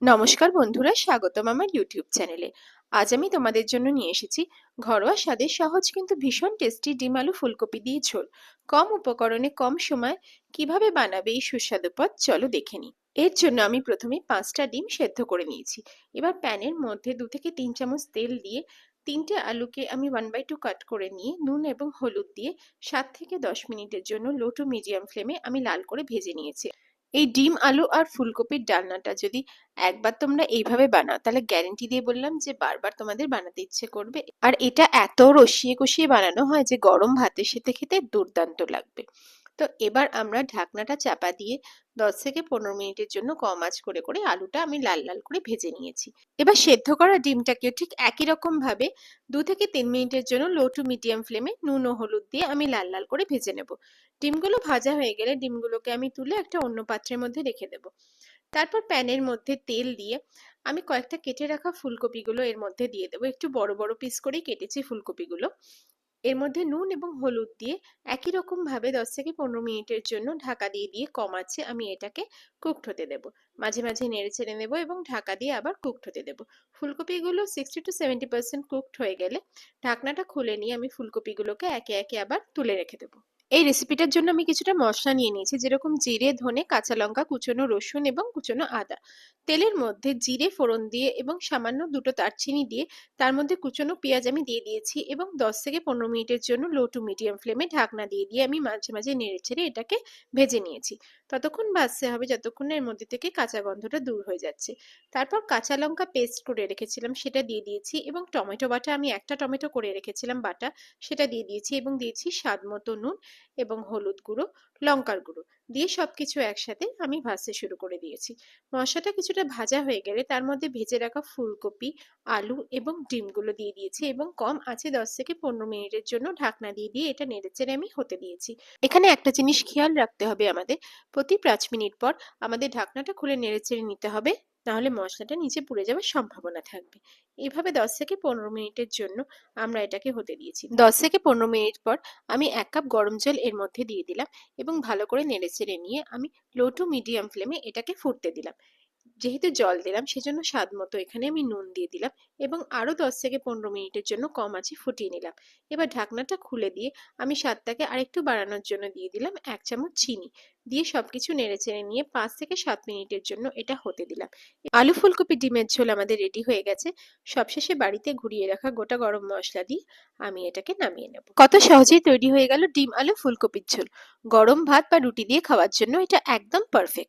নমস্কার বন্ধুরা, স্বাগতম আমার ইউটিউব চ্যানেলে। আজ আমি তোমাদের জন্য নিয়ে এসেছি ঘরোয়া স্বাদে সহজ কিন্তু ভীষণ টেস্টি ডিম আলু ফুলকপি দিয়ে ঝোল। কম উপকরণে কম সময় কিভাবে বানাবে এই সুস্বাদু পদ, চলো দেখে নিই। এর জন্য আমি প্রথমে 5টা ডিম সেদ্ধ করে নিয়েছি। এবার প্যানের মধ্যে 2 থেকে 3 চামচ তেল দিয়ে 3টে আলুকে আমি 1/2 কাট করে নিয়ে নুন এবং হলুদ দিয়ে 7 থেকে 10 মিনিটের জন্য লো টু মিডিয়াম ফ্লেমে আমি লাল করে ভেজে নিয়েছি। এই ডিম আলু আর ফুলকপির ডালনাটা যদি একবার তোমরা এইভাবে বানাও, তাহলে গ্যারেন্টি দিয়ে বললাম যে বারবার তোমাদের বানাতে ইচ্ছে করবে। আর এটা এত রসিয়ে কষিয়ে বানানো হয় যে গরম ভাতের সাথে খেতে দুর্দান্ত লাগবে। তো এবার আমরা ঢাকনাটা চাপা দিয়ে 10 থেকে 15 মিনিটের জন্য কম আঁচ করে করে আলুটা আমি লাল লাল করে ভেজে নিয়েছি। এবার সেদ্ধ করা ডিমটাকেও ঠিক একই রকম ভাবে 2 থেকে 3 মিনিটের জন্য লো টু মিডিয়াম ফ্লেমে নুন ও হলুদ দিয়ে আমি লাল লাল করে ভেজে নেব। ডিমগুলো ভাজা হয়ে গেলে ডিমগুলোকে আমি তুলে একটা অন্য পাত্রের মধ্যে রেখে দেব। তারপর প্যানের মধ্যে তেল দিয়ে আমি কয়েকটা কেটে রাখা ফুলকপিগুলো এর মধ্যে দিয়ে দেবো। একটু বড় বড় পিস করেই কেটেছি ফুলকপিগুলো। এর মধ্যে নুন এবং হলুদ দিয়ে একই রকম ভাবে 10 থেকে 15 মিনিটের জন্য ঢাকা দিয়ে দিয়ে কম আঁচে আমি এটাকে কুকড হতে দেব। মাঝে মাঝে নেড়ে ছেড়ে নেব এবং ঢাকা দিয়ে আবার কুকড হতে দেব। ফুলকপিগুলো 60 to 70% কুকড হয়ে গেলে ঢাকনাটা খুলে নিয়ে আমি ফুলকপিগুলোকে একে একে আবার তুলে রেখে দেবো। এই রেসিপিটার জন্য আমি কিছুটা মশলা নিয়ে নিয়েছি, যেরকম জিরে, ধনে, কাঁচা লঙ্কা, কুচনো রসুন এবং কুচনো আদা। তেলের মধ্যে জিরে ফোড়ন দিয়ে এবং সামান্য 2টো দারচিনি দিয়ে তার মধ্যে কুচনো পেঁয়াজ আমি দিয়ে দিয়েছি এবং 10 থেকে 15 মিনিটের জন্য লো টু মিডিয়াম ফ্লেমে ঢাকনা দিয়ে দিয়ে আমি মাঝে মাঝে নেড়ে ছেড়ে এটাকে ভেজে নিয়েছি। ততক্ষণ ভাজতে হবে যতক্ষণ না এর মধ্যে থেকে কাঁচা গন্ধটা দূর হয়ে যাচ্ছে। তারপর কাঁচা লঙ্কা পেস্ট করে রেখেছিলাম সেটা দিয়ে দিয়েছি এবং টমেটো বাটা আমি একটা টমেটো করে রেখেছিলাম বাটা, সেটা দিয়ে দিয়েছি এবং দিয়েছি স্বাদ মতো নুন এবং হলুদ গুঁড়ো, লঙ্কার গুঁড়ো দিয়ে সবকিছু একসাথে আমি ভাজতে শুরু করে দিয়েছি। মশলাটা কিছুটা ভাজা হয়ে গেলে তার মধ্যে ভেজে রাখা ফুলকপি, আলু এবং ডিমগুলো দিয়ে দিয়েছি এবং কম আঁচে 10 থেকে 15 মিনিটের জন্য ঢাকনা দিয়ে দিয়ে এটা নেড়েচেড়ে আমি হতে দিয়েছি। এখানে একটা জিনিস খেয়াল রাখতে হবে আমাদের, প্রতি 5 মিনিট পর আমাদের ঢাকনাটা খুলে নেড়েচেড়ে নিতে হবে, নাহলে মশলাটা নিচে পুড়ে যাওয়ার সম্ভাবনা থাকবে। এইভাবে 10 থেকে 15 মিনিটের জন্য আমরা এটাকে হতে দিয়েছি। 10 থেকে 15 মিনিট পর আমি 1 কাপ গরম জল এর মধ্যে দিয়ে দিলাম এবং ভালো করে নেড়েচেড়ে নিয়ে আমি লো টু মিডিয়াম ফ্লেমে এটাকে ফুটতে দিলাম। যেহেতু জল দিলাম সেজন্য স্বাদ মতো এখানে আমি নুন দিয়ে দিলাম এবং আরো 10 থেকে 15 মিনিটের জন্য কম আঁচে ফুটিয়ে নিলাম। এবার ঢাকনাটা খুলে দিয়ে আমি স্বাদটাকে আরেকটু বাড়ানোর জন্য দিয়ে দিলাম 1 চামচ চিনি। দিয়ে সবকিছু নেড়েচেড়ে নিয়ে 5 থেকে 7 মিনিটের জন্য এটা হতে দিলাম। আলু ফুলকপি ডিমের ঝোল আমাদের রেডি হয়ে গেছে। সবশেষে বাড়িতে ঘুরিয়ে রাখা গোটা গরম মশলা দিয়ে আমি এটাকে নামিয়ে নেব। কত সহজেই তৈরি হয়ে গেল ডিম আলু ফুলকপির ঝোল। গরম ভাত বা রুটি দিয়ে খাওয়ার জন্য এটা একদম পারফেক্ট।